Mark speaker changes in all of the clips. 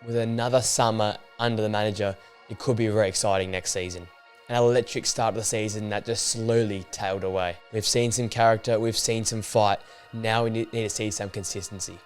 Speaker 1: with another summer under the manager, it could be very exciting next season. An electric start of the season that just slowly tailed away. We've seen some character, we've seen some fight, now we need to see some consistency.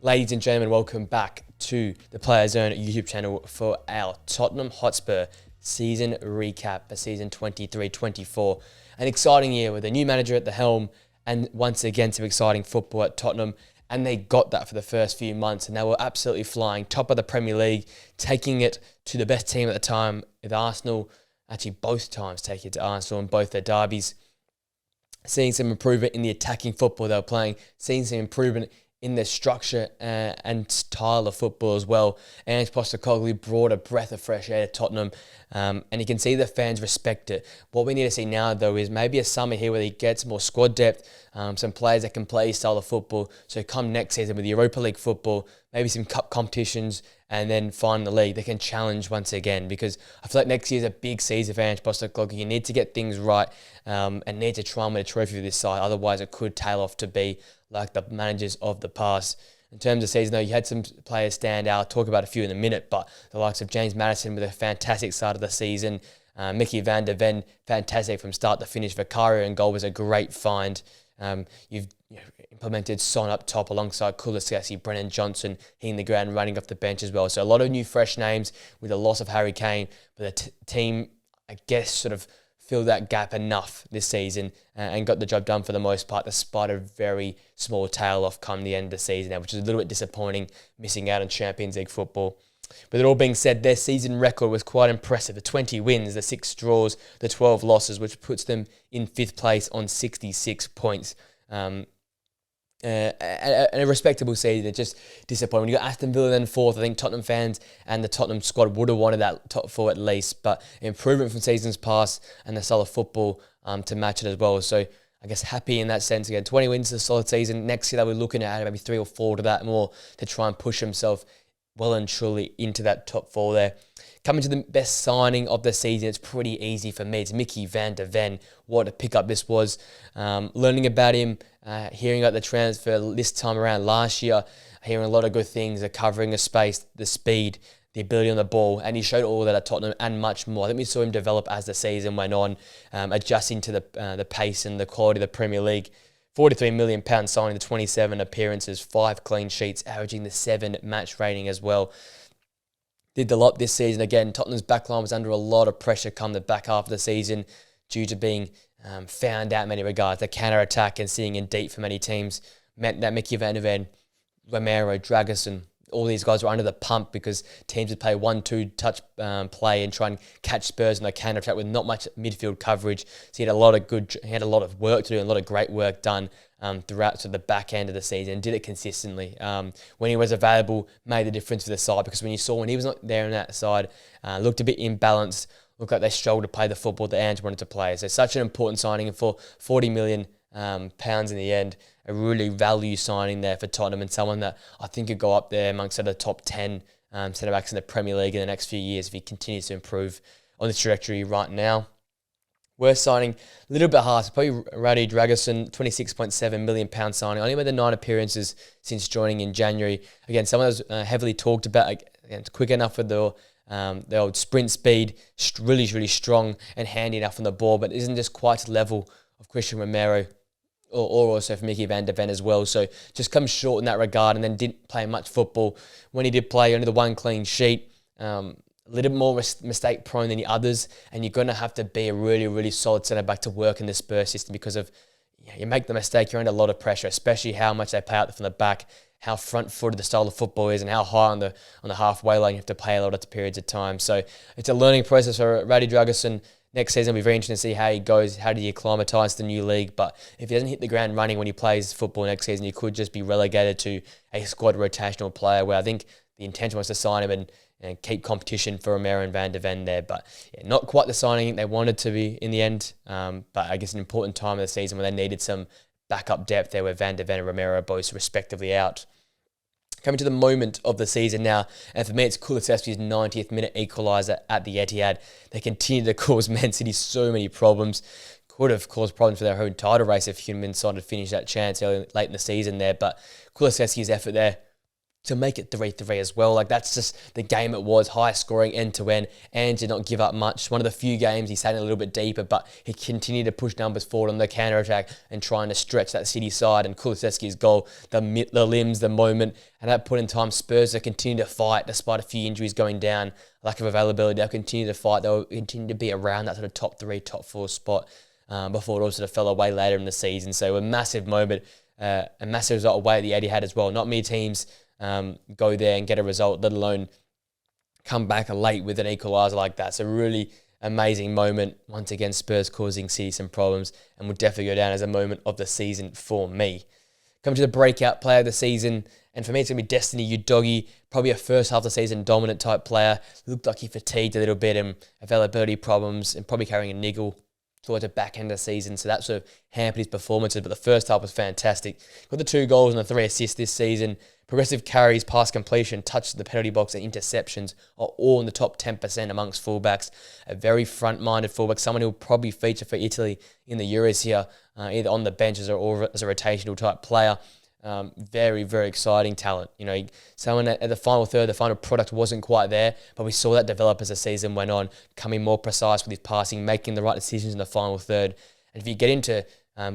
Speaker 1: Ladies and gentlemen, welcome back to the Player Zone YouTube channel for our Tottenham Hotspur season recap for season 23-24. An exciting year with a new manager at the helm and once again some exciting football at Tottenham. And they got that for the first few months and they were absolutely flying, top of the Premier League, taking it to the best team at the time with Arsenal, actually both times taking it to Arsenal in both their derbies. Seeing some improvement in the attacking football they were playing, seeing some improvement in their structure and style of football as well. Ange Postecoglou brought a breath of fresh air to Tottenham, and you can see the fans respect it. What we need to see now, though, is maybe a summer here where he gets more squad depth, some players that can play his style of football. So come next season with the Europa League football, maybe some cup competitions, and then find the league, they can challenge once again. Because I feel like next year is a big season for Ange Postecoglou. You need to get things right and need to try and win a trophy with this side. Otherwise, it could tail off to be like the managers of the past. In terms of season, though, you had some players stand out. I'll talk about a few in a minute, but the likes of James Maddison with a fantastic start of the season. Mickey van der Ven, fantastic from start to finish. Vicario in goal was a great find. You've implemented Son up top alongside Kulusevski, Brennan Johnson hitting the ground, running off the bench as well. So a lot of new fresh names with the loss of Harry Kane. But the team, I guess, sort of filled that gap enough this season and got the job done for the most part, despite a very small tail off come the end of the season, which is a little bit disappointing, missing out on Champions League football. But it all being said, their season record was quite impressive. The 20 wins, the 6 draws, the 12 losses, which puts them in 5th place on 66 points. A respectable season. It's just disappointing. When you got Aston Villa then 4th, I think Tottenham fans and the Tottenham squad would have wanted that top 4 at least, but improvement from seasons past and the solid football to match it as well. So I guess happy in that sense. Again, 20 wins is a solid season. Next year they'll be looking at maybe 3 or 4 to that more to try and push himself well and truly into that top 4 there. Coming to the best signing of the season, it's pretty easy for me. It's Mickey van der Ven. What a pickup this was. Learning about him, hearing about the transfer this time around last year, hearing a lot of good things, the covering of space, the speed, the ability on the ball, and he showed all that at Tottenham and much more. I think we saw him develop as the season went on, adjusting to the pace and the quality of the Premier League. £43 million signing, the 27 appearances, 5 clean sheets, averaging the 7 match rating as well. Did a lot this season. Again, Tottenham's backline was under a lot of pressure come the back half of the season due to being found out in many regards. The counter-attack and seeing in deep for many teams meant that Mickey van der Ven, Romero, Dragusin, all these guys were under the pump because teams would play 1-2 touch play and try and catch Spurs in the counter-attack with not much midfield coverage. So he had a lot of work to do and a lot of great work done throughout to the back end of the season and did it consistently. When he was available, made the difference for the side because when he was not there on that side, looked a bit imbalanced, looked like they struggled to play the football that Ange wanted to play. So such an important signing, and for £40 million in the end, a really value signing there for Tottenham and someone that I think could go up there amongst the top 10 centre-backs in the Premier League in the next few years if he continues to improve on this trajectory right now. Worst signing, a little bit harsh, probably Radi Dragusin, £26.7 million signing. Only made the 9 appearances since joining in January. Again, someone that was heavily talked about. Again, quick enough with the old sprint speed, really, really strong and handy enough on the ball, but isn't just quite to the level of Christian Romero or also for Mickey van der Ven as well. So just comes short in that regard and then didn't play much football. When he did play, only the 1 clean sheet. A little more mistake prone than the others, and you're going to have to be a really, really solid centre-back to work in the Spurs system because of you make the mistake, you're under a lot of pressure, especially how much they play out from the back, how front-footed the style of football is, and how high on the halfway line you have to play a lot of periods of time. So it's a learning process for Radi Dragusin. Next season will be very interesting to see how he goes, how do you acclimatise to the new league. But if he doesn't hit the ground running when he plays football next season, he could just be relegated to a squad rotational player where I think the intention was to sign him and keep competition for Romero and van der Ven there. But yeah, not quite the signing they wanted to be in the end. But I guess an important time of the season where they needed some backup depth there where van der Ven and Romero are both respectively out. Coming to the moment of the season now, and for me it's Kulusevski's 90th minute equaliser at the Etihad. They continue to cause Man City so many problems. could have caused problems for their own title race if Human decided to finish that chance late in the season there. But Kulusevski's effort there to make it 3-3 as well. Like, that's just the game it was, high scoring end to end, and did not give up much. One of the few games he sat in a little bit deeper, but he continued to push numbers forward on the counter attack and trying to stretch that City side. And Kulusevski's goal, the limbs, the moment, and at that point in time, Spurs have continued to fight despite a few injuries going down, lack of availability. They'll continue to fight. They'll continue to be around that sort of top 3, top 4 spot before it all sort of fell away later in the season. So a massive moment, a massive result away at the Etihad as well. Not many teams go there and get a result, let alone come back late with an equaliser like that. So really amazing moment. Once again, Spurs causing City some problems and will definitely go down as a moment of the season for me. Coming to the breakout player of the season, and for me it's going to be Destiny Udogie, probably a first half of the season dominant type player. Looked like he fatigued a little bit and availability problems and probably carrying a niggle towards the back end of the season, so that sort of hampered his performances, but the first half was fantastic. Got the 2 goals and the 3 assists this season. Progressive carries, pass completion, touch to the penalty box and interceptions are all in the top 10% amongst fullbacks. A very front-minded fullback, someone who will probably feature for Italy in the Euros here, either on the bench or as a rotational type player. Very, very exciting talent. You know, someone at the final third, the final product wasn't quite there, but we saw that develop as the season went on, becoming more precise with his passing, making the right decisions in the final third. And if you get him to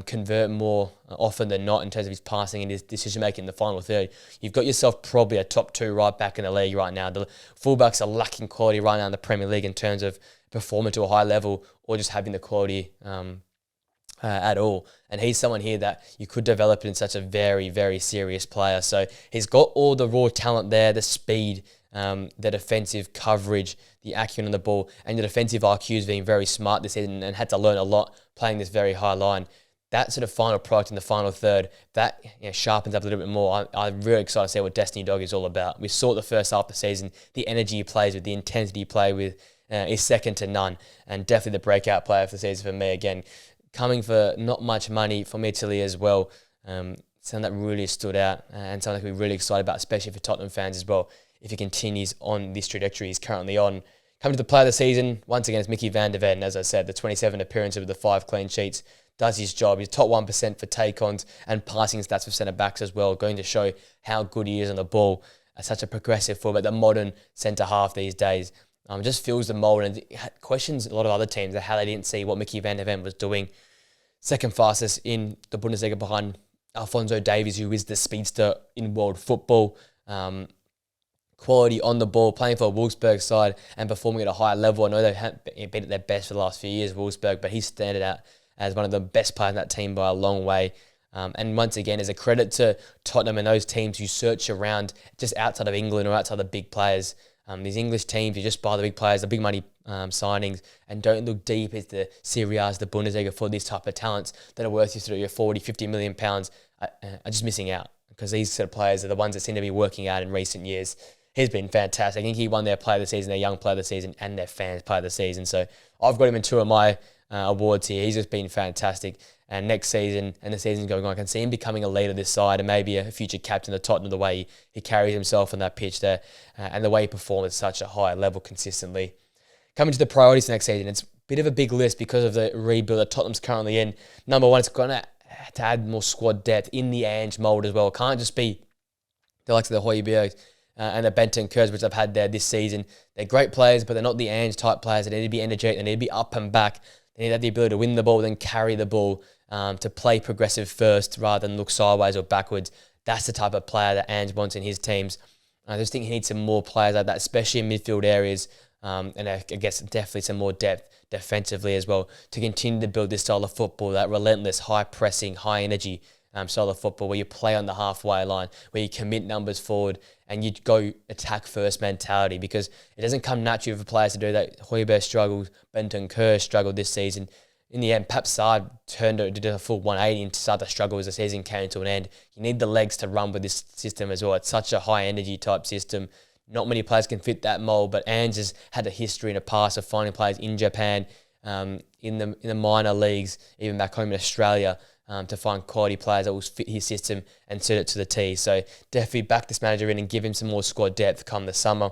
Speaker 1: convert more often than not in terms of his passing and his decision-making in the final third, you've got yourself probably a top 2 right back in the league right now. The fullbacks are lacking quality right now in the Premier League in terms of performing to a high level or just having the quality at all. And he's someone here that you could develop in such a very, very serious player. So he's got all the raw talent there, the speed, the defensive coverage, the acumen on the ball, and the defensive IQ is being very smart this season and had to learn a lot playing this very high line. That sort of final product in the final third, that sharpens up a little bit more. I'm really excited to see what Destiny Udogie is all about. We saw it the first half of the season, the energy he plays with, the intensity he plays with is second to none, and definitely the breakout player for the season for me. Again, coming for not much money from Italy as well. Something that really stood out and something that we're really excited about, especially for Tottenham fans as well, if he continues on this trajectory he's currently on. Coming to the player of the season, once again, it's Mickey van der Ven. As I said, the 27 appearances with the 5 clean sheets, does his job. He's top 1% for take-ons and passing stats for centre-backs as well, going to show how good he is on the ball as such a progressive fullback, the modern centre-half these days. Just fills the mould and questions a lot of other teams of how they didn't see what Mickey van der Ven was doing. Second fastest in the Bundesliga behind Alphonso Davies, who is the speedster in world football. Quality on the ball, playing for a Wolfsburg side and performing at a high level. I know they haven't been at their best for the last few years, Wolfsburg, but he's standing out as one of the best players in that team by a long way. And once again, as a credit to Tottenham and those teams who search around just outside of England or outside the big players. These English teams, you just buy the big players, the big money signings, and don't look deep as the Serie A's, the Bundesliga for these type of talents that are worth you through your 40, 50 million pounds are just missing out, because these sort of players are the ones that seem to be working out in recent years. He's been fantastic. I think he won their player of the season, their young player of the season, and their fans player of the season. So I've got him in 2 of my awards here. He's just been fantastic. And next season, and the season's going on, I can see him becoming a leader this side and maybe a future captain of Tottenham, the way he carries himself on that pitch there and the way he performs at such a high level consistently. Coming to the priorities next season, it's a bit of a big list because of the rebuild that Tottenham's currently in. Number one, it's going to add more squad depth in the Ange mould as well. It can't just be the likes of the Højbjerg and the Bentancurs, which I've had there this season. They're great players, but they're not the Ange type players. They need to be energetic. They need to be up and back. They need to have the ability to win the ball, then carry the ball, to play progressive first rather than look sideways or backwards. That's the type of player that Ange wants in his teams. I just think he needs some more players like that, especially in midfield areas, and I guess definitely some more depth defensively as well to continue to build this style of football, that relentless, high-pressing, high-energy style of football where you play on the halfway line, where you commit numbers forward and you go attack first mentality, because it doesn't come naturally for players to do that. Højbjerg struggled, Bentancur struggled this season. In the end, Pep Sard did a full 180 and started to struggle as the season came to an end. You need the legs to run with this system as well. It's such a high-energy type system. Not many players can fit that mould, but Ange has had a history in the past of finding players in Japan, in the minor leagues, even back home in Australia, to find quality players that will fit his system and suit it to the T. So definitely back this manager in and give him some more squad depth come the summer.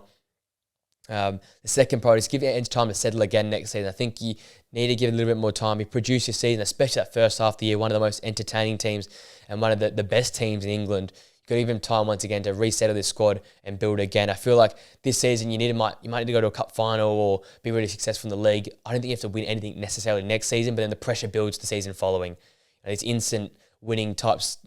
Speaker 1: The second priority is give Ange time to settle again next season. I think you need to give it a little bit more time. He produced your season, especially that first half of the year, one of the most entertaining teams and one of the best teams in England. You've got to give him time once again to resettle this squad and build again. I feel like this season you might need to go to a cup final or be really successful in the league. I don't think you have to win anything necessarily next season, but then the pressure builds the season following. These instant winning types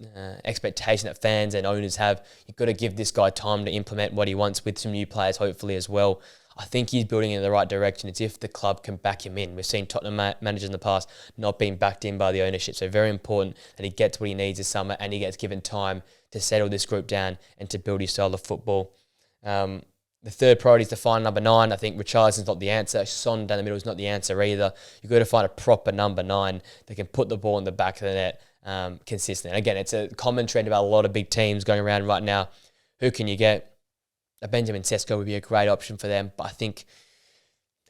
Speaker 1: expectation that fans and owners have. You've got to give this guy time to implement what he wants with some new players, hopefully as well. I think he's building in the right direction. It's if the club can back him in. We've seen Tottenham managers in the past not being backed in by the ownership. So very important that he gets what he needs this summer and he gets given time to settle this group down and to build his style of football. The third priority is to find number 9. I think Richarlison's not the answer. Son down the middle is not the answer either. You've got to find a proper number 9 that can put the ball in the back of the net consistently. And again, it's a common trend about a lot of big teams going around right now. Who can you get? A Benjamin Sesko would be a great option for them, but I think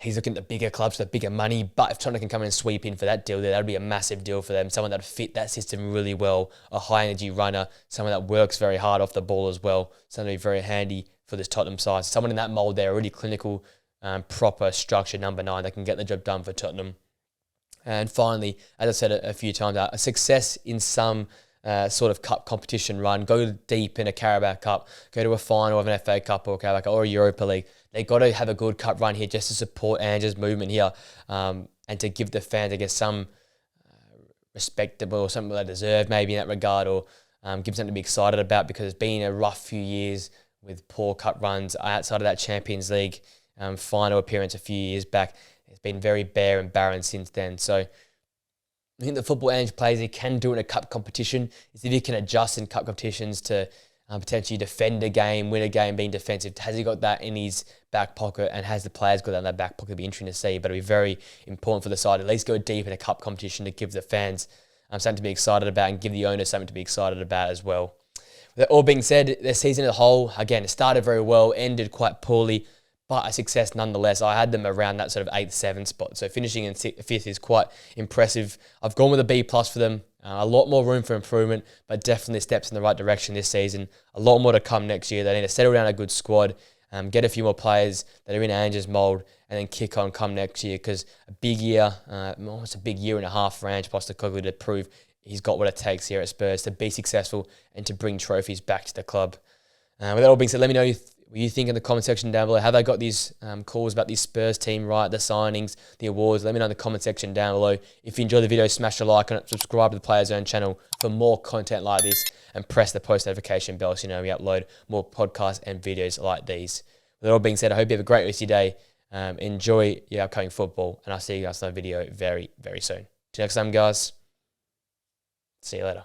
Speaker 1: he's looking at the bigger clubs, the bigger money. But if Tottenham can come in and sweep in for that deal there, that would be a massive deal for them. Someone that would fit that system really well, a high-energy runner, someone that works very hard off the ball as well, someone that would be very handy for this Tottenham side. Someone in that mould there, a really clinical, proper, structured number 9 that can get the job done for Tottenham. And finally, as I said a few times, a success in some sort of cup competition run, go deep in a Carabao Cup, go to a final of an FA Cup or a Carabao Cup or a Europa League. They've got to have a good cup run here just to support Ange's movement here and to give the fans, I guess, some respectable or something they deserve maybe in that regard, or give them something to be excited about, because it's been a rough few years with poor cup runs outside of that Champions League final appearance a few years back. It's been very bare and barren since then. So I think the football Ange plays, he can do it in a cup competition, is if he can adjust in cup competitions to potentially defend a game, win a game, being defensive. Has he got that in his back pocket, and has the players got that in their back pocket? It'll be interesting to see, but it'll be very important for the side. At least go deep in a cup competition to give the fans something to be excited about and give the owners something to be excited about as well. With that all being said, their season as a whole, again, it started very well, ended quite poorly, but a success nonetheless. I had them around that sort of 8th, 7th spot. So finishing in 5th is quite impressive. I've gone with a B+ for them. A lot more room for improvement, but definitely steps in the right direction this season. A lot more to come next year. They need to settle down a good squad, get a few more players that are in Ange's mould, and then kick on come next year, because a big year, almost a big year and a half for Ange Postecoglou to prove he's got what it takes here at Spurs to be successful and to bring trophies back to the club. With that all being said, let me know what you think in the comment section down below. Have they got these calls about this Spurs team right, the signings, the awards? Let me know in the comment section down below. If you enjoyed the video, smash a like on it, subscribe to the Players Zone channel for more content like this, and press the post notification bell so you know we upload more podcasts and videos like these. With that all being said, I hope you have a great rest of your day. Enjoy your upcoming football, and I'll see you guys in a video very, very soon. Till next time, guys. See you later.